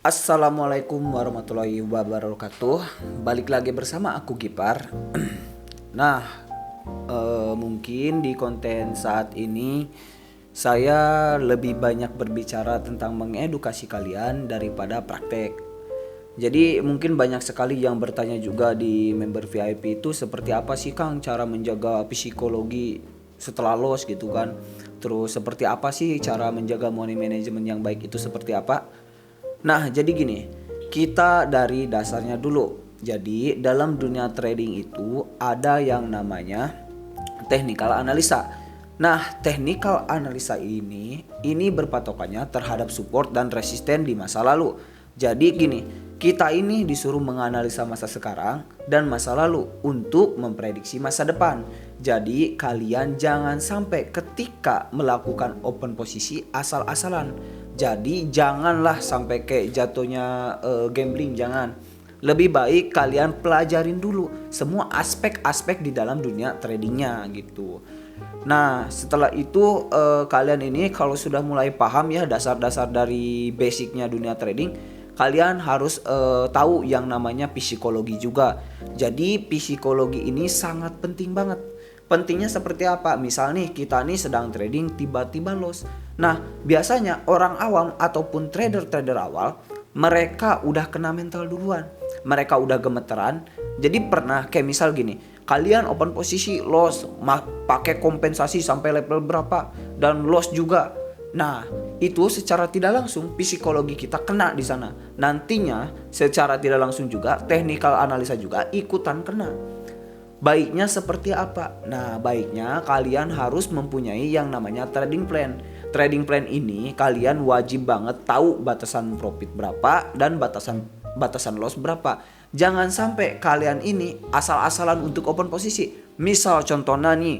Assalamualaikum warahmatullahi wabarakatuh. Balik lagi bersama aku Gipar. Nah, mungkin di konten saat ini saya lebih banyak berbicara tentang mengedukasi kalian daripada praktek. Jadi mungkin banyak sekali yang bertanya juga di member VIP itu seperti apa sih Kang cara menjaga psikologi setelah los gitu kan. Terus seperti apa sih cara menjaga money management yang baik itu seperti apa? Nah, jadi gini, kita dari dasarnya dulu. Jadi, dalam dunia trading itu ada yang namanya technical analisa. Nah, technical analisa ini berpatokannya terhadap support dan resisten di masa lalu. Jadi gini, kita ini disuruh menganalisa masa sekarang dan masa lalu untuk memprediksi masa depan. Jadi kalian jangan sampai ketika melakukan open posisi asal-asalan. Jadi janganlah sampai kayak jatuhnya gambling, jangan. Lebih baik kalian pelajarin dulu semua aspek-aspek di dalam dunia tradingnya gitu. Nah setelah itu kalian ini kalau sudah mulai paham ya dasar-dasar dari basicnya dunia trading, kalian harus tahu yang namanya psikologi juga. Jadi psikologi ini sangat penting banget. Pentingnya seperti apa? Misal nih kita nih sedang trading tiba-tiba loss. Nah biasanya orang awam ataupun trader-trader awal mereka udah kena mental duluan. Mereka udah gemeteran. Jadi pernah kayak misal gini, kalian open posisi loss pakai kompensasi sampai level berapa dan loss juga. Nah, itu secara tidak langsung psikologi kita kena di sana. Nantinya secara tidak langsung juga technical analisa juga ikutan kena. Baiknya seperti apa? Nah, baiknya kalian harus mempunyai yang namanya trading plan. Trading plan ini kalian wajib banget tahu batasan profit berapa dan batasan loss berapa. Jangan sampai kalian ini asal-asalan untuk open posisi. Misal contohnya nih,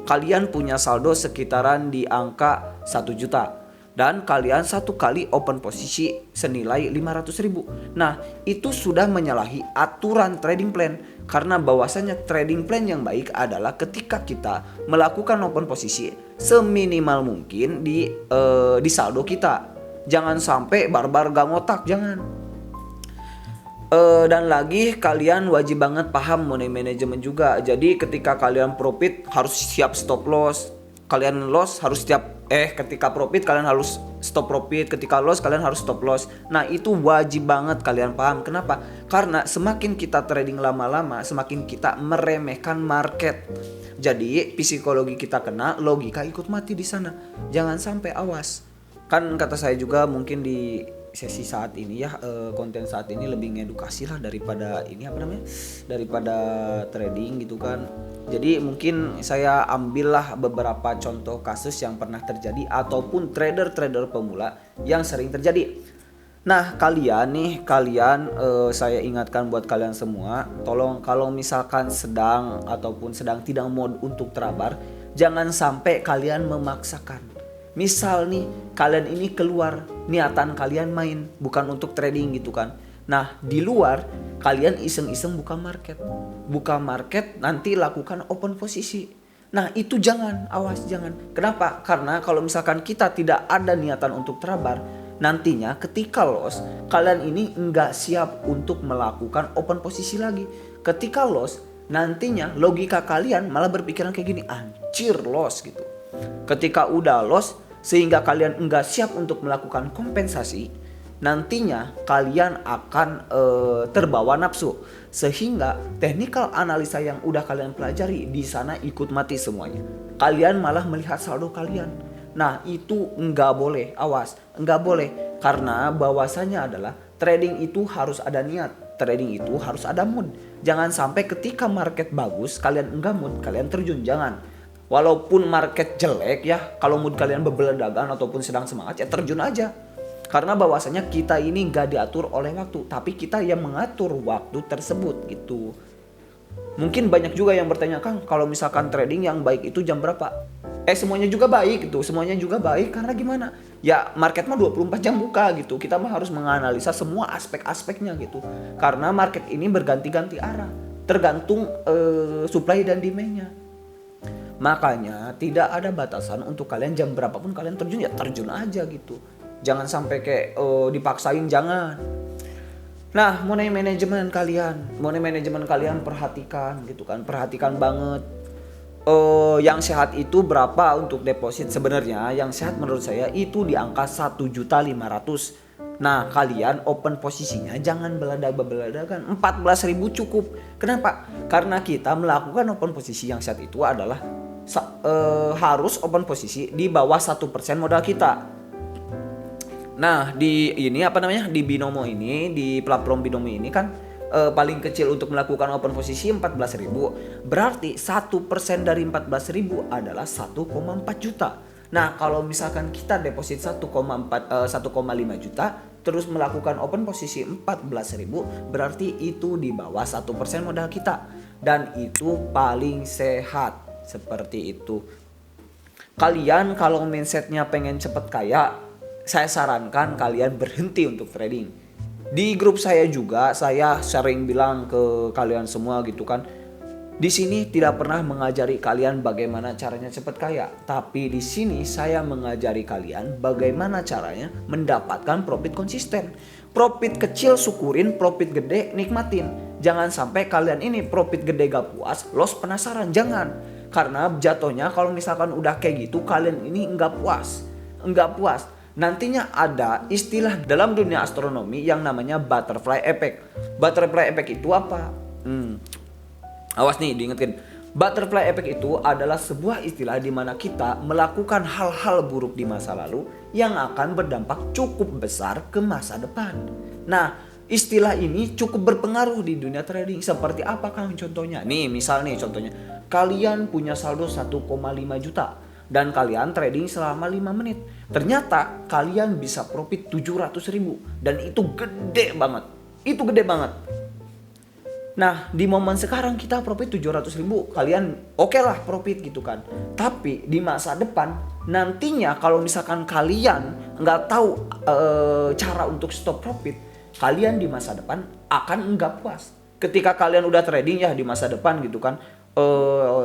kalian punya saldo sekitaran di angka 1 juta dan kalian satu kali open posisi senilai 500.000. Nah itu sudah menyalahi aturan trading plan. Karena bahwasanya trading plan yang baik adalah ketika kita melakukan open posisi seminimal mungkin di saldo kita. Jangan sampai barbar gak ngotak, jangan. Dan lagi kalian wajib banget paham money management juga. Jadi ketika kalian profit harus siap stop loss. Kalian loss harus ketika profit kalian harus stop profit, ketika loss kalian harus stop loss. Nah itu wajib banget kalian paham. Kenapa? Karena semakin kita trading lama-lama semakin kita meremehkan market. Jadi psikologi kita kena, logika ikut mati di sana. Jangan sampai, awas. Kan kata saya juga mungkin di sesi saat ini ya, konten saat ini lebih ngedukasi lah daripada daripada trading gitu kan. Jadi mungkin saya ambillah beberapa contoh kasus yang pernah terjadi ataupun trader-trader pemula yang sering terjadi. Nah kalian saya ingatkan buat kalian semua, tolong kalau misalkan sedang tidak mode untuk terabar, jangan sampai kalian memaksakan. Misal nih kalian ini keluar, niatan kalian main bukan untuk trading gitu kan. Nah di luar kalian iseng-iseng buka market nanti lakukan open posisi. Nah itu jangan, awas jangan. Kenapa? Karena kalau misalkan kita tidak ada niatan untuk terabar, nantinya ketika loss kalian ini enggak siap untuk melakukan open posisi lagi. Ketika loss nantinya logika kalian malah berpikiran kayak gini, anjir loss gitu. Ketika udah loss sehingga kalian enggak siap untuk melakukan kompensasi, nantinya kalian akan terbawa nafsu sehingga technical analisa yang udah kalian pelajari di sana ikut mati semuanya. Kalian malah melihat saldo kalian. Nah itu enggak boleh, awas, enggak boleh. Karena bahwasanya adalah trading itu harus ada niat, trading itu harus ada mood. Jangan sampai ketika market bagus kalian enggak mood, kalian terjun, jangan. Walaupun market jelek ya, kalau mood kalian berbeledagan ataupun sedang semangat ya terjun aja. Karena bahwasanya kita ini gak diatur oleh waktu, tapi kita yang mengatur waktu tersebut gitu. Mungkin banyak juga yang bertanya, Kang kalau misalkan trading yang baik itu jam berapa? Semuanya juga baik gitu, semuanya juga baik karena gimana? Ya market mah 24 jam buka gitu, kita mah harus menganalisa semua aspek-aspeknya gitu. Karena market ini berganti-ganti arah, tergantung supply dan demand-nya. Makanya tidak ada batasan untuk kalian jam berapapun kalian terjun, ya terjun aja gitu. Jangan sampai kayak dipaksain, jangan. Nah, money management kalian perhatikan gitu kan. Perhatikan banget. Yang sehat itu berapa untuk deposit? Sebenarnya yang sehat menurut saya itu di angka 1.500.000. Nah, kalian open posisinya jangan belada-beladakan. 14.000 cukup. Kenapa? Karena kita melakukan open posisi yang sehat itu adalah harus open posisi di bawah 1% modal kita. Nah, di binomo ini, di platform binomo ini kan paling kecil untuk melakukan open posisi 14.000. Berarti 1% dari 14.000 adalah 1,4 juta. Nah, kalau misalkan kita deposit 1,5 juta terus melakukan open posisi 14.000, berarti itu di bawah 1% modal kita, dan itu paling sehat. Seperti itu. Kalian kalau mindsetnya pengen cepet kaya, saya sarankan kalian berhenti untuk trading. Di grup saya juga saya sering bilang ke kalian semua gitu kan. Di sini tidak pernah mengajari kalian bagaimana caranya cepat kaya, tapi di sini saya mengajari kalian bagaimana caranya mendapatkan profit konsisten. Profit kecil syukurin, profit gede nikmatin. Jangan sampai kalian ini profit gede gak puas, loss penasaran, jangan. Karena jatuhnya kalau misalkan udah kayak gitu kalian ini enggak puas. Nantinya ada istilah dalam dunia astronomi yang namanya butterfly effect. Butterfly effect itu apa? Awas nih diingetin. Butterfly effect itu adalah sebuah istilah di mana kita melakukan hal-hal buruk di masa lalu yang akan berdampak cukup besar ke masa depan. Nah, istilah ini cukup berpengaruh di dunia trading. Seperti apa Kang contohnya? Nih, misal nih contohnya. Kalian punya saldo 1,5 juta dan kalian trading selama 5 menit. Ternyata kalian bisa profit 700.000 dan itu gede banget. Nah, di momen sekarang kita profit 700.000, kalian oke lah profit gitu kan. Tapi di masa depan nantinya kalau misalkan kalian nggak tahu cara untuk stop profit, kalian di masa depan akan nggak puas. Ketika kalian udah trading ya di masa depan gitu kan,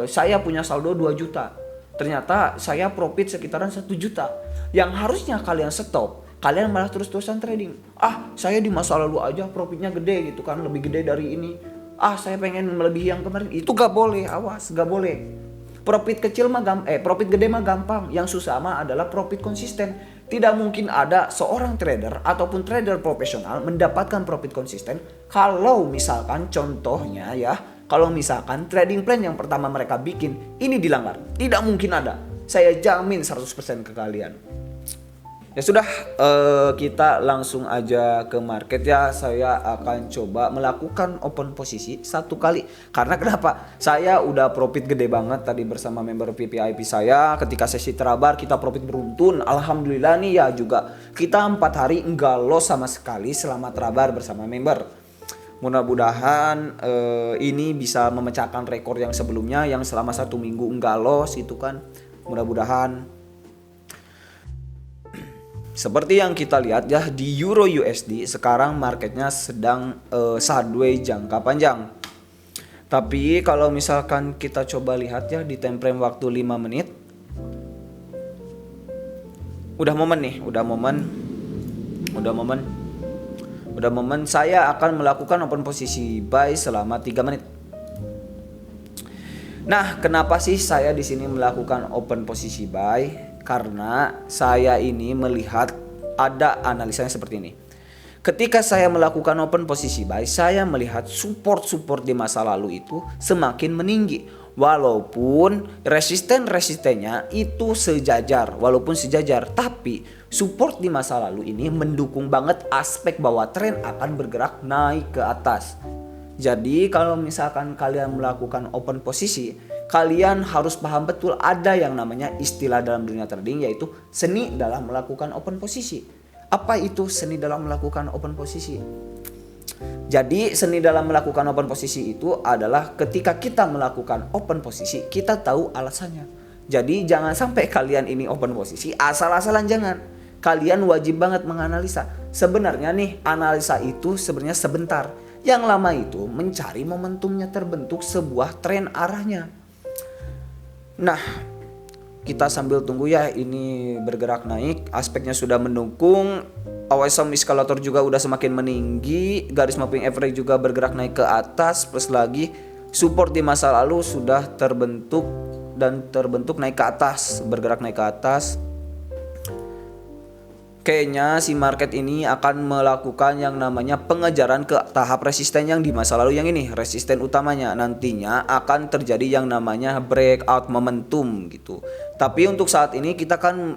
saya punya saldo 2 juta. Ternyata saya profit sekitaran 1 juta. Yang harusnya kalian stop, kalian malah terus-terusan trading. Saya di masa lalu aja profitnya gede gitu kan, lebih gede dari ini. Saya pengen melebihi yang kemarin. Itu gak boleh, awas, gak boleh. Profit gede mah gampang. Yang susah mah adalah profit konsisten. Tidak mungkin ada seorang trader ataupun trader profesional mendapatkan profit konsisten kalau misalkan contohnya ya, kalau misalkan trading plan yang pertama mereka bikin ini dilanggar. Tidak mungkin ada. Saya jamin 100% ke kalian. Ya sudah, kita langsung aja ke market ya. Saya akan coba melakukan open posisi 1 kali. Karena kenapa? Saya udah profit gede banget tadi bersama member VVIP saya. Ketika sesi terabar kita profit beruntun. Alhamdulillah nih ya juga. Kita 4 hari enggak loss sama sekali selama terabar bersama member. Mudah-mudahan ini bisa memecahkan rekor yang sebelumnya yang selama 1 minggu enggak loss itu kan. Mudah-mudahan. Seperti yang kita lihat ya di Euro USD sekarang marketnya sedang sideways jangka panjang. Tapi kalau misalkan kita coba lihat ya di time frame waktu 5 menit. Udah momen saya akan melakukan open posisi buy selama 3 menit. Nah, kenapa sih saya di sini melakukan open posisi buy? Karena saya ini melihat ada analisanya seperti ini. Ketika saya melakukan open posisi buy, saya melihat support di masa lalu itu semakin meninggi. Walaupun resistennya itu sejajar, tapi support di masa lalu ini mendukung banget aspek bahwa tren akan bergerak naik ke atas. Jadi kalau misalkan kalian melakukan open posisi, kalian harus paham betul ada yang namanya istilah dalam dunia trading yaitu seni dalam melakukan open posisi. Apa itu seni dalam melakukan open posisi? Jadi seni dalam melakukan open posisi itu adalah ketika kita melakukan open posisi, kita tahu alasannya. Jadi jangan sampai kalian ini open posisi asal-asalan, jangan. Kalian wajib banget menganalisa. Sebenarnya nih analisa itu sebenarnya sebentar. Yang lama itu mencari momentumnya terbentuk sebuah tren arahnya. Nah, kita sambil tunggu ya ini bergerak naik, aspeknya sudah mendukung, OSM eskalator juga udah semakin meninggi, garis moving average juga bergerak naik ke atas, plus lagi support di masa lalu sudah terbentuk dan terbentuk naik ke atas, bergerak naik ke atas. Kayaknya si market ini akan melakukan yang namanya pengejaran ke tahap resisten yang di masa lalu yang ini, resisten utamanya. Nantinya akan terjadi yang namanya breakout momentum gitu. Tapi untuk saat ini kita kan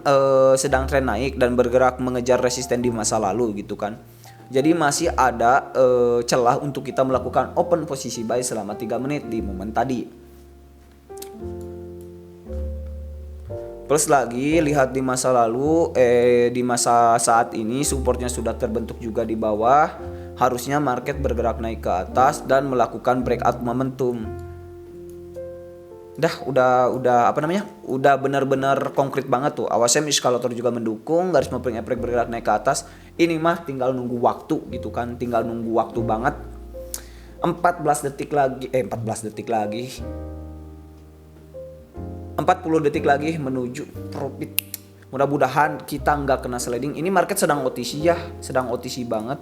sedang tren naik dan bergerak mengejar resisten di masa lalu gitu kan. Jadi masih ada celah untuk kita melakukan open posisi buy selama 3 menit di momen tadi. Plus lagi lihat di masa lalu, di masa saat ini supportnya sudah terbentuk juga di bawah. Harusnya market bergerak naik ke atas dan melakukan breakout momentum. Udah apa namanya? Udah benar-benar konkret banget tuh. Awasnya eskalator juga mendukung, garis moving average bergerak naik ke atas. Ini mah tinggal nunggu waktu gitu kan, tinggal nunggu waktu banget. 14 detik lagi. 40 detik lagi menuju profit. Mudah-mudahan kita nggak kena sliding. Ini market sedang OTC ya, sedang OTC banget.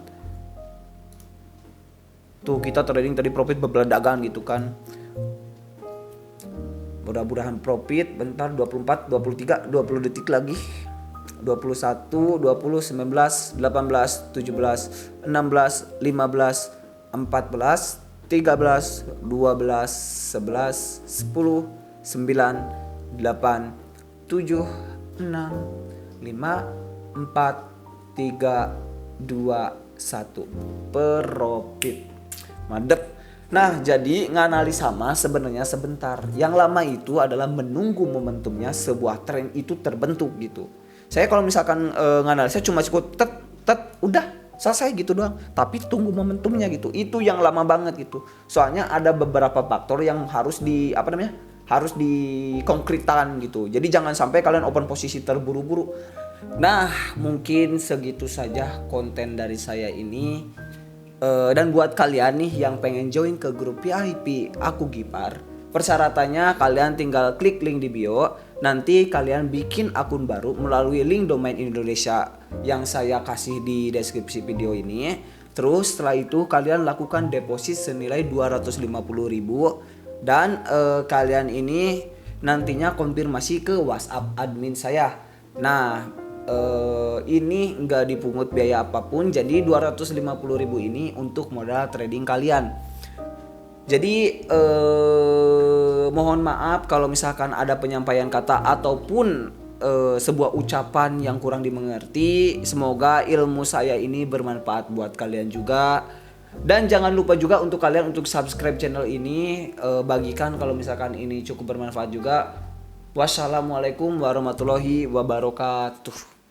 Tuh kita trading tadi profit berbeledakan gitu kan. Mudah-mudahan profit. Bentar 24, 23, 20 detik lagi. 21, 20, 19, 18, 17, 16, 15, 14, 13, 12, 11, 10, 9, 8, 7, 6, 5, 4, 3, 2, 1. Profit. Madep. Nah, jadi nganalisa mah sebenarnya sebentar. Yang lama itu adalah menunggu momentumnya sebuah tren itu terbentuk gitu. Saya kalau misalkan nganalisa cuma cukup udah selesai gitu doang. Tapi tunggu momentumnya gitu. Itu yang lama banget gitu. Soalnya ada beberapa faktor yang harus harus dikonkretkan gitu. Jadi jangan sampai kalian open posisi terburu-buru. Nah, mungkin segitu saja konten dari saya ini. Dan buat kalian nih yang pengen join ke grup VIP Aku Gipar, persyaratannya kalian tinggal klik link di bio. Nanti kalian bikin akun baru melalui link domain Indonesia yang saya kasih di deskripsi video ini. Terus setelah itu kalian lakukan deposit senilai 250.000 dan kalian ini nantinya konfirmasi ke WhatsApp admin saya. Nah, ini nggak dipungut biaya apapun. Jadi 250.000 ini untuk modal trading kalian. Jadi mohon maaf kalau misalkan ada penyampaian kata ataupun sebuah ucapan yang kurang dimengerti. Semoga ilmu saya ini bermanfaat buat kalian juga. Dan jangan lupa juga untuk kalian untuk subscribe channel ini, bagikan kalau misalkan ini cukup bermanfaat juga. Wassalamualaikum warahmatullahi wabarakatuh.